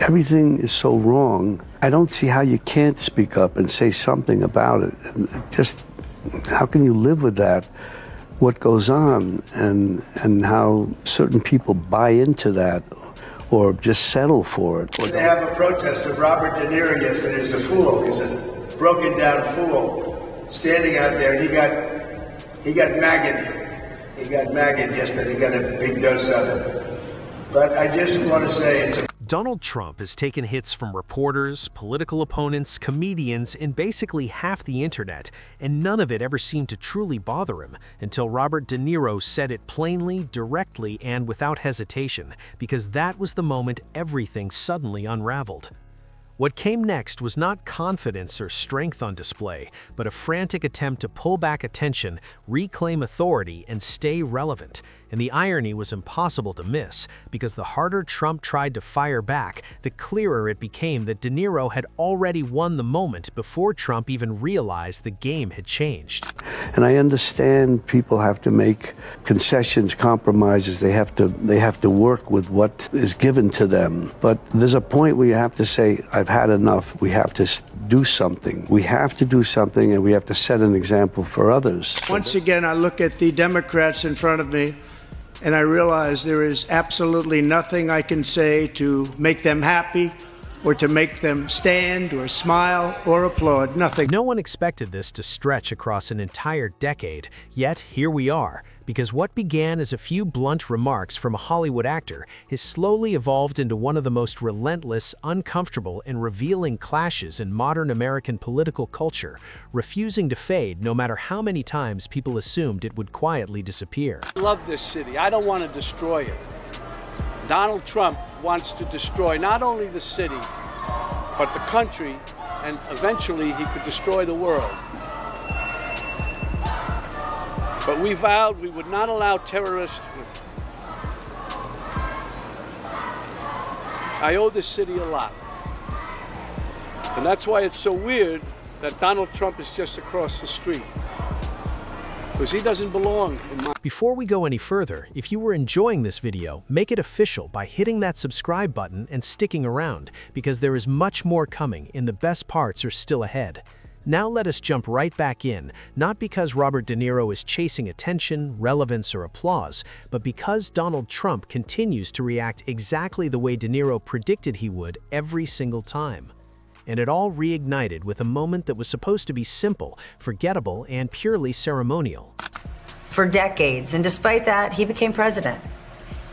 Everything is so wrong. I don't see how you can't speak up and say something about it. Just how can you live with that? What goes on and how certain people buy into that or just settle for it. They have a protest of Robert De Niro yesterday. He's a fool. He's a broken down fool standing out there. He got maggot. He got maggot yesterday. He got a big dose of it. But I just want to say Donald Trump has taken hits from reporters, political opponents, comedians, and basically half the internet, and none of it ever seemed to truly bother him until Robert De Niro said it plainly, directly, and without hesitation, because that was the moment everything suddenly unraveled. What came next was not confidence or strength on display, but a frantic attempt to pull back attention, reclaim authority, and stay relevant. And the irony was impossible to miss, because the harder Trump tried to fire back, the clearer it became that De Niro had already won the moment before Trump even realized the game had changed. And I understand people have to make concessions, compromises. They have to work with what is given to them. But there's a point where you have to say, I've had enough. We have to do something. We have to do something, and we have to set an example for others. Once again, I look at the Democrats in front of me, and I realize there is absolutely nothing I can say to make them happy or to make them stand or smile or applaud. Nothing. No one expected this to stretch across an entire decade, yet here we are. Because what began as a few blunt remarks from a Hollywood actor has slowly evolved into one of the most relentless, uncomfortable, and revealing clashes in modern American political culture, refusing to fade no matter how many times people assumed it would quietly disappear. I love this city. I don't want to destroy it. Donald Trump wants to destroy not only the city, but the country, and eventually he could destroy the world. But we vowed we would not allow terrorists. I owe this city a lot. And that's why it's so weird that Donald Trump is just across the street. Because he doesn't belong in my... Before we go any further, if you were enjoying this video, make it official by hitting that subscribe button and sticking around, because there is much more coming and the best parts are still ahead. Now let us jump right back in, not because Robert De Niro is chasing attention, relevance, or applause, but because Donald Trump continues to react exactly the way De Niro predicted he would every single time. And it all reignited with a moment that was supposed to be simple, forgettable, and purely ceremonial. For decades, and despite that, he became president.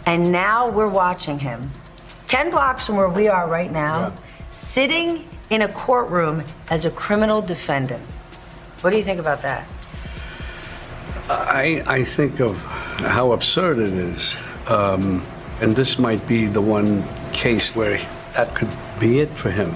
And now we're watching him, 10 blocks from where we are right now, sitting in a courtroom as a criminal defendant. What do you think about that? I think of how absurd it is. And this might be the one case where that could be it for him.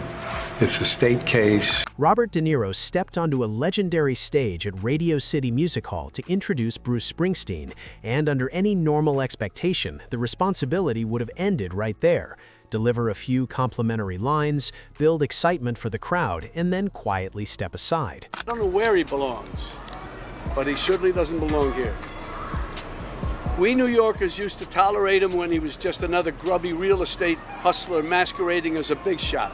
It's a state case. Robert De Niro stepped onto a legendary stage at Radio City Music Hall to introduce Bruce Springsteen, and under any normal expectation, the responsibility would have ended right there. Deliver a few complimentary lines, build excitement for the crowd, and then quietly step aside. I don't know where he belongs, but he surely doesn't belong here. We New Yorkers used to tolerate him when he was just another grubby real estate hustler masquerading as a big shot.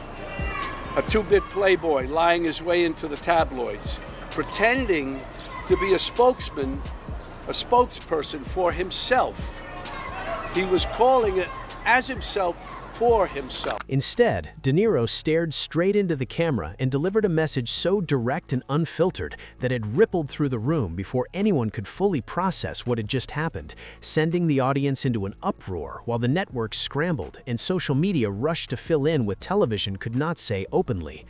A two-bit playboy lying his way into the tabloids, pretending to be a spokesperson for himself. He was calling it as himself for himself. Instead, De Niro stared straight into the camera and delivered a message so direct and unfiltered that it rippled through the room before anyone could fully process what had just happened, sending the audience into an uproar while the networks scrambled and social media rushed to fill in what television could not say openly.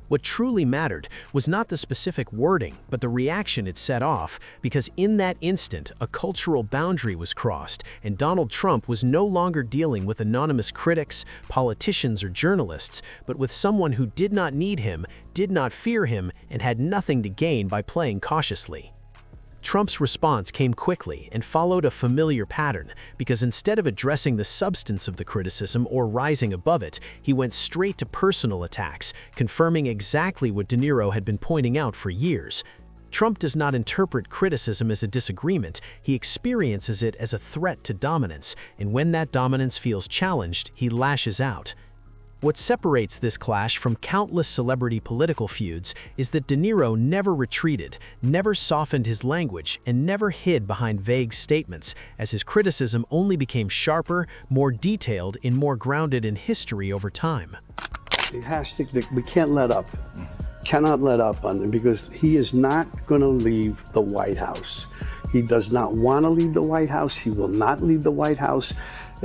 What truly mattered was not the specific wording, but the reaction it set off, because in that instant, a cultural boundary was crossed, and Donald Trump was no longer dealing with anonymous critics, politicians, or journalists, but with someone who did not need him, did not fear him, and had nothing to gain by playing cautiously. Trump's response came quickly and followed a familiar pattern, because instead of addressing the substance of the criticism or rising above it, he went straight to personal attacks, confirming exactly what De Niro had been pointing out for years. Trump does not interpret criticism as a disagreement, he experiences it as a threat to dominance, and when that dominance feels challenged, he lashes out. What separates this clash from countless celebrity political feuds is that De Niro never retreated, never softened his language, and never hid behind vague statements, as his criticism only became sharper, more detailed, and more grounded in history over time. We can't let up. Cannot let up on him because he is not going to leave the White House. He does not want to leave the White House. He will not leave the White House.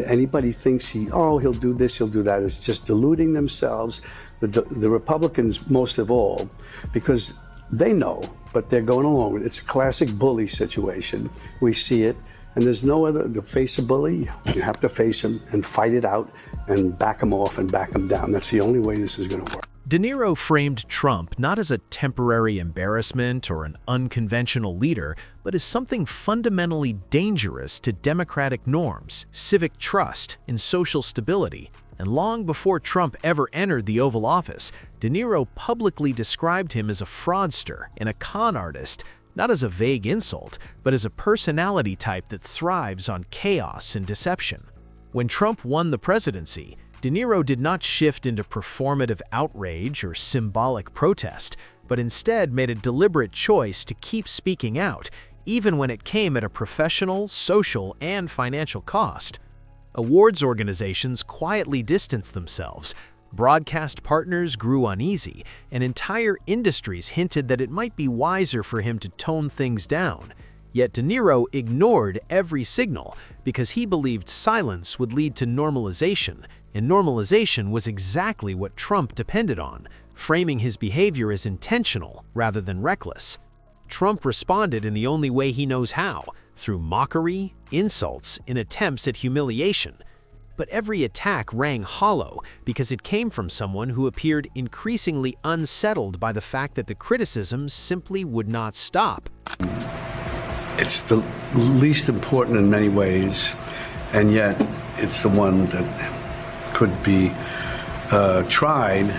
Anybody thinks he'll do this, he'll do that, is just deluding themselves. The Republicans, most of all, because they know, but they're going along with it. It's a classic bully situation. We see it, and there's no other. To face a bully, you have to face him and fight it out and back him off and back him down. That's the only way this is going to work. De Niro framed Trump not as a temporary embarrassment or an unconventional leader, but as something fundamentally dangerous to democratic norms, civic trust, and social stability. And long before Trump ever entered the Oval Office, De Niro publicly described him as a fraudster and a con artist, not as a vague insult, but as a personality type that thrives on chaos and deception. When Trump won the presidency, De Niro did not shift into performative outrage or symbolic protest, but instead made a deliberate choice to keep speaking out, even when it came at a professional, social, and financial cost. Awards organizations quietly distanced themselves, broadcast partners grew uneasy, and entire industries hinted that it might be wiser for him to tone things down. Yet De Niro ignored every signal because he believed silence would lead to normalization, and normalization was exactly what Trump depended on, framing his behavior as intentional rather than reckless. Trump responded in the only way he knows how, through mockery, insults, and attempts at humiliation. But every attack rang hollow because it came from someone who appeared increasingly unsettled by the fact that the criticism simply would not stop. It's the least important in many ways, and yet it's the one that could be tried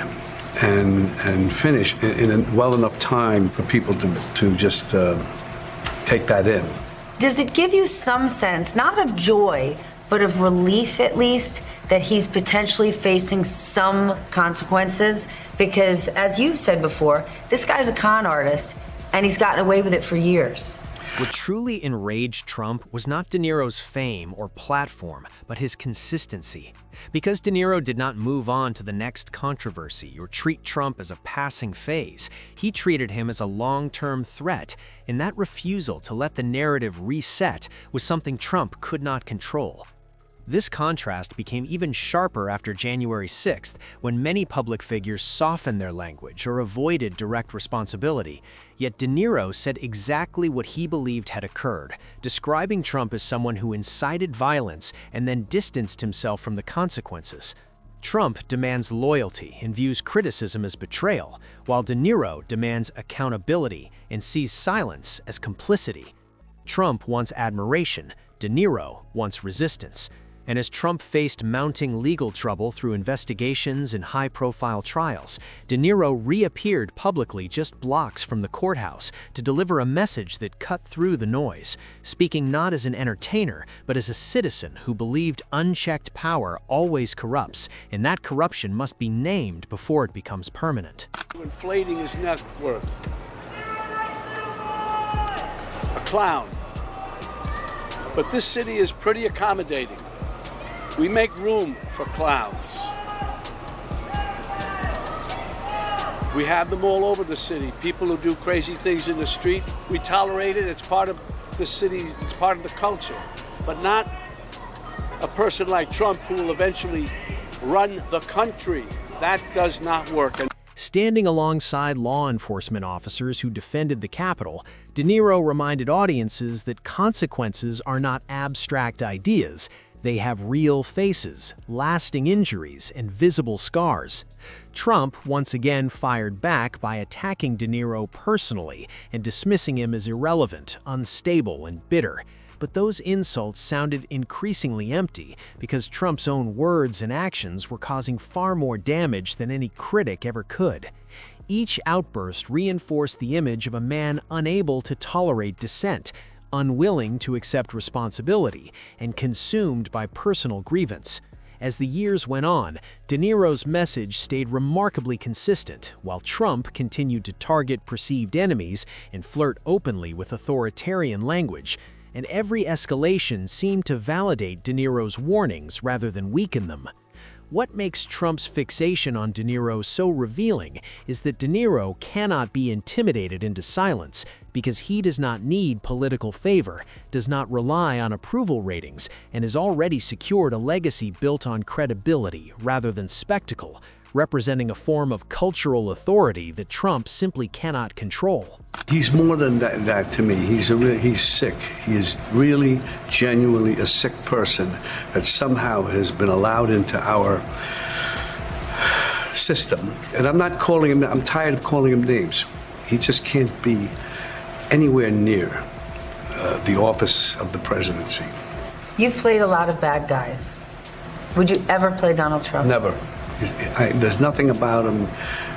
and finished in a well enough time for people to just take that in. Does it give you some sense, not of joy, but of relief at least, that he's potentially facing some consequences? Because as you've said before, this guy's a con artist and he's gotten away with it for years. What truly enraged Trump was not De Niro's fame or platform, but his consistency. Because De Niro did not move on to the next controversy or treat Trump as a passing phase, he treated him as a long-term threat, and that refusal to let the narrative reset was something Trump could not control. This contrast became even sharper after January 6th, when many public figures softened their language or avoided direct responsibility. Yet De Niro said exactly what he believed had occurred, describing Trump as someone who incited violence and then distanced himself from the consequences. Trump demands loyalty and views criticism as betrayal, while De Niro demands accountability and sees silence as complicity. Trump wants admiration, De Niro wants resistance. And as Trump faced mounting legal trouble through investigations and high-profile trials, De Niro reappeared publicly just blocks from the courthouse to deliver a message that cut through the noise, speaking not as an entertainer, but as a citizen who believed unchecked power always corrupts, and that corruption must be named before it becomes permanent. Inflating his net worth. A clown. But this city is pretty accommodating. We make room for clowns. We have them all over the city. People who do crazy things in the street, we tolerate it. It's part of the city, it's part of the culture. But not a person like Trump who will eventually run the country. That does not work. Standing alongside law enforcement officers who defended the Capitol, De Niro reminded audiences that consequences are not abstract ideas. They have real faces, lasting injuries, and visible scars. Trump once again fired back by attacking De Niro personally and dismissing him as irrelevant, unstable, and bitter. But those insults sounded increasingly empty because Trump's own words and actions were causing far more damage than any critic ever could. Each outburst reinforced the image of a man unable to tolerate dissent, unwilling to accept responsibility, and consumed by personal grievance. As the years went on, De Niro's message stayed remarkably consistent, while Trump continued to target perceived enemies and flirt openly with authoritarian language. And every escalation seemed to validate De Niro's warnings rather than weaken them. What makes Trump's fixation on De Niro so revealing is that De Niro cannot be intimidated into silence because he does not need political favor, does not rely on approval ratings, and has already secured a legacy built on credibility rather than spectacle, representing a form of cultural authority that Trump simply cannot control. He's more than that to me. He's sick. He is really, genuinely a sick person that somehow has been allowed into our system. And I'm tired of calling him names. He just can't be anywhere near the office of the presidency. You've played a lot of bad guys. Would you ever play Donald Trump? Never. There's nothing about him.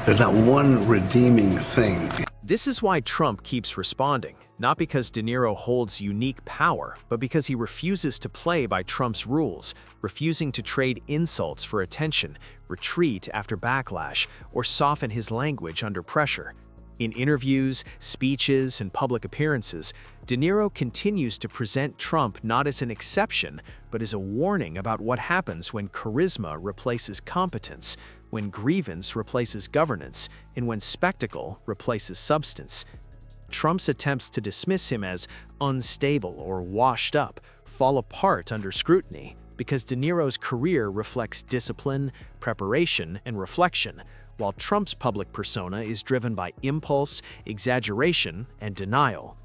There's not one redeeming thing. This is why Trump keeps responding, not because De Niro holds unique power, but because he refuses to play by Trump's rules, refusing to trade insults for attention, retreat after backlash, or soften his language under pressure. In interviews, speeches, and public appearances, De Niro continues to present Trump not as an exception, but as a warning about what happens when charisma replaces competence, when grievance replaces governance, and when spectacle replaces substance. Trump's attempts to dismiss him as unstable or washed up fall apart under scrutiny because De Niro's career reflects discipline, preparation, and reflection, while Trump's public persona is driven by impulse, exaggeration, and denial.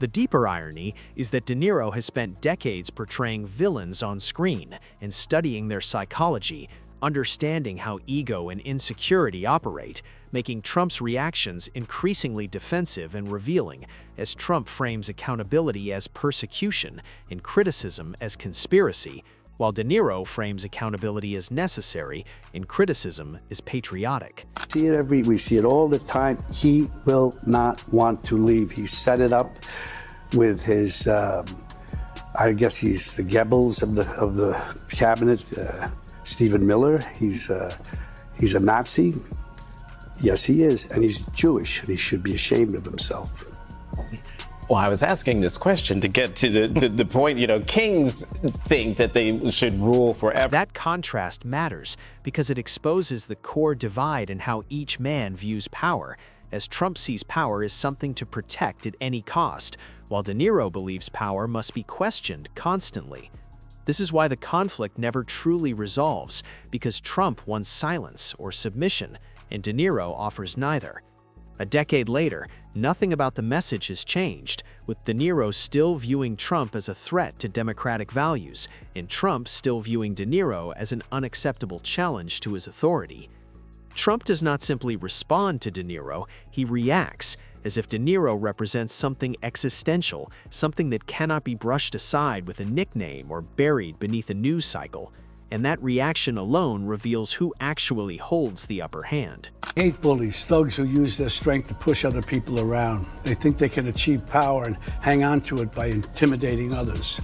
The deeper irony is that De Niro has spent decades portraying villains on screen and studying their psychology, understanding how ego and insecurity operate, making Trump's reactions increasingly defensive and revealing as Trump frames accountability as persecution and criticism as conspiracy, while De Niro frames accountability as necessary and criticism as patriotic. We see it all the time. He will not want to leave. He set it up with his, I guess he's the Goebbels of the cabinet, Stephen Miller. He's a Nazi. Yes, he is, and he's Jewish, and he should be ashamed of himself. Well, I was asking this question to get to the point, kings think that they should rule forever. That contrast matters because it exposes the core divide in how each man views power, as Trump sees power as something to protect at any cost, while De Niro believes power must be questioned constantly. This is why the conflict never truly resolves, because Trump wants silence or submission, and De Niro offers neither. A decade later, nothing about the message has changed, with De Niro still viewing Trump as a threat to democratic values, and Trump still viewing De Niro as an unacceptable challenge to his authority. Trump does not simply respond to De Niro, he reacts, as if De Niro represents something existential, something that cannot be brushed aside with a nickname or buried beneath a news cycle. And that reaction alone reveals who actually holds the upper hand. I hate bullies, thugs who use their strength to push other people around. They think they can achieve power and hang on to it by intimidating others.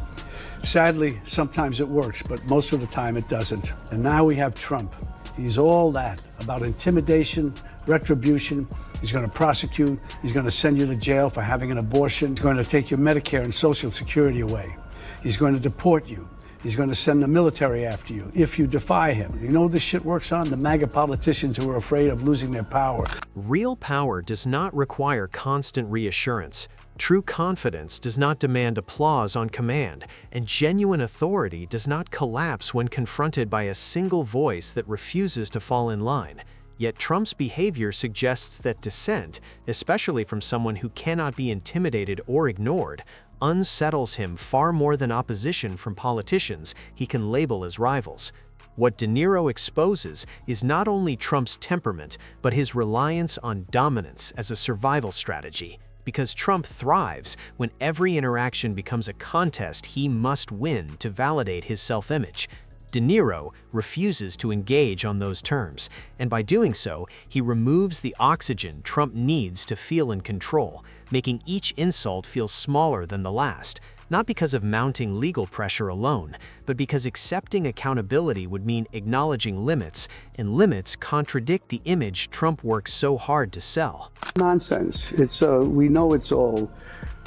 Sadly, sometimes it works, but most of the time it doesn't. And now we have Trump. He's all that, about intimidation, retribution. He's going to prosecute. He's going to send you to jail for having an abortion. He's going to take your Medicare and Social Security away. He's going to deport you. He's going to send the military after you if you defy him. You know what this shit works on? The MAGA politicians who are afraid of losing their power. Real power does not require constant reassurance. True confidence does not demand applause on command, and genuine authority does not collapse when confronted by a single voice that refuses to fall in line. Yet Trump's behavior suggests that dissent, especially from someone who cannot be intimidated or ignored, unsettles him far more than opposition from politicians he can label as rivals. What De Niro exposes is not only Trump's temperament, but his reliance on dominance as a survival strategy. Because Trump thrives when every interaction becomes a contest he must win to validate his self-image. De Niro refuses to engage on those terms, and by doing so, he removes the oxygen Trump needs to feel in control, making each insult feel smaller than the last. not because of mounting legal pressure alone, but because accepting accountability would mean acknowledging limits, and limits contradict the image Trump works so hard to sell. Nonsense. We know it's all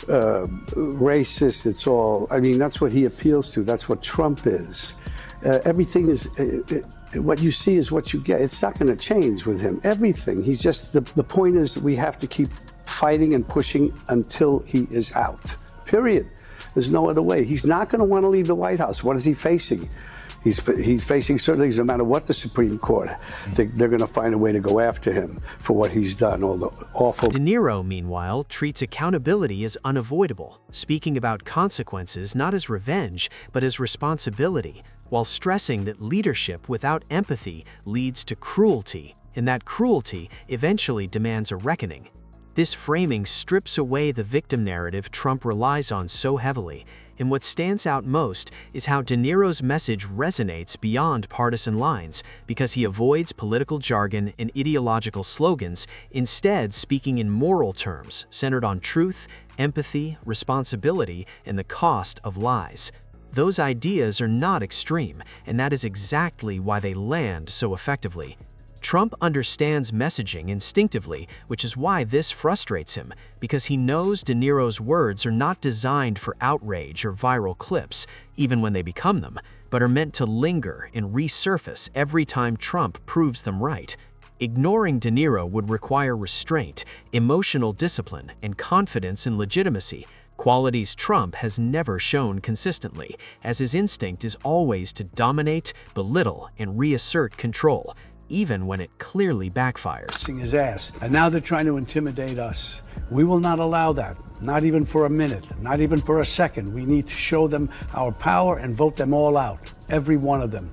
racist. It's all, I mean, that's what he appeals to. That's what Trump is. Everything is, what you see is what you get. It's not going to change with him. Everything. He's just, the point is we have to keep fighting and pushing until he is out. Period. There's no other way. He's not going to want to leave the White House. What is he facing? He's facing certain things, no matter what the Supreme Court. They're going to find a way to go after him for what he's done, all the awful. De Niro, meanwhile, treats accountability as unavoidable, speaking about consequences not as revenge, but as responsibility, while stressing that leadership without empathy leads to cruelty, and that cruelty eventually demands a reckoning. This framing strips away the victim narrative Trump relies on so heavily, and what stands out most is how De Niro's message resonates beyond partisan lines because he avoids political jargon and ideological slogans, instead speaking in moral terms centered on truth, empathy, responsibility, and the cost of lies. Those ideas are not extreme, and that is exactly why they land so effectively. Trump understands messaging instinctively, which is why this frustrates him, because he knows De Niro's words are not designed for outrage or viral clips, even when they become them, but are meant to linger and resurface every time Trump proves them right. Ignoring De Niro would require restraint, emotional discipline, and confidence in legitimacy, qualities Trump has never shown consistently, as his instinct is always to dominate, belittle, and reassert control, even when it clearly backfires. His ass. And now they're trying to intimidate us. We will not allow that, not even for a minute, not even for a second. We need to show them our power and vote them all out, every one of them.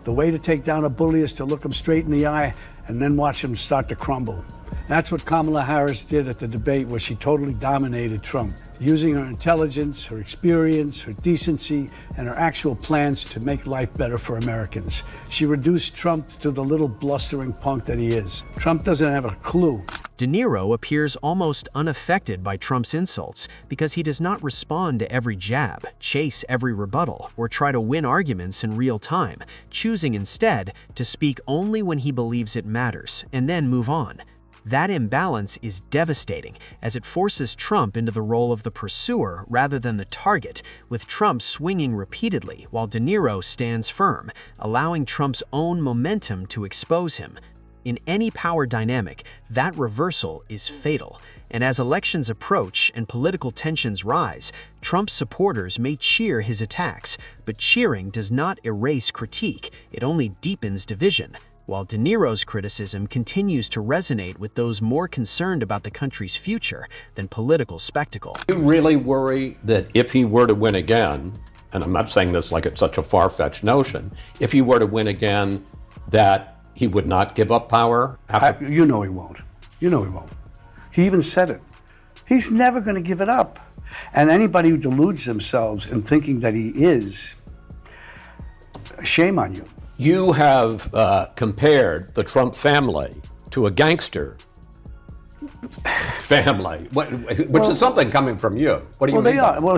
The way to take down a bully is to look them straight in the eye and then watch them start to crumble. That's what Kamala Harris did at the debate where she totally dominated Trump, using her intelligence, her experience, her decency, and her actual plans to make life better for Americans. She reduced Trump to the little blustering punk that he is. Trump doesn't have a clue. De Niro appears almost unaffected by Trump's insults because he does not respond to every jab, chase every rebuttal, or try to win arguments in real time, choosing instead to speak only when he believes it matters and then move on. That imbalance is devastating, as it forces Trump into the role of the pursuer rather than the target, with Trump swinging repeatedly while De Niro stands firm, allowing Trump's own momentum to expose him. In any power dynamic, that reversal is fatal, and as elections approach and political tensions rise, Trump's supporters may cheer his attacks, but cheering does not erase critique, it only deepens division. While De Niro's criticism continues to resonate with those more concerned about the country's future than political spectacle. You really worry that if he were to win again, and I'm not saying this like it's such a far-fetched notion, if he were to win again, that he would not give up power? You know he won't. You know he won't. He even said it. He's never going to give it up. And anybody who deludes themselves in thinking that he is, shame on you. You have compared the Trump family to a gangster family, which is something coming from you. What do you mean? They are. Well,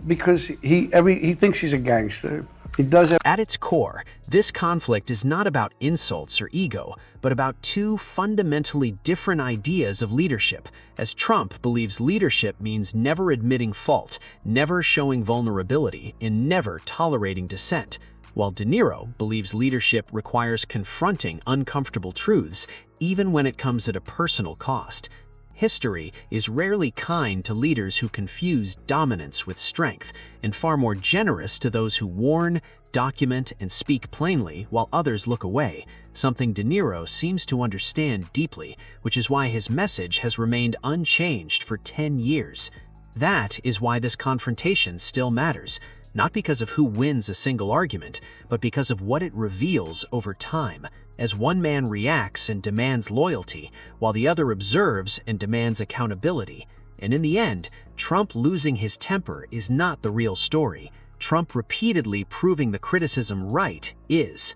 because he thinks he's a gangster. He does have. At its core, this conflict is not about insults or ego, but about two fundamentally different ideas of leadership, as Trump believes leadership means never admitting fault, never showing vulnerability, and never tolerating dissent, while De Niro believes leadership requires confronting uncomfortable truths, even when it comes at a personal cost. History is rarely kind to leaders who confuse dominance with strength, and far more generous to those who warn, document, and speak plainly while others look away, something De Niro seems to understand deeply, which is why his message has remained unchanged for 10 years. That is why this confrontation still matters, not because of who wins a single argument, but because of what it reveals over time, as one man reacts and demands loyalty, while the other observes and demands accountability. And in the end, Trump losing his temper is not the real story. Trump repeatedly proving the criticism right is.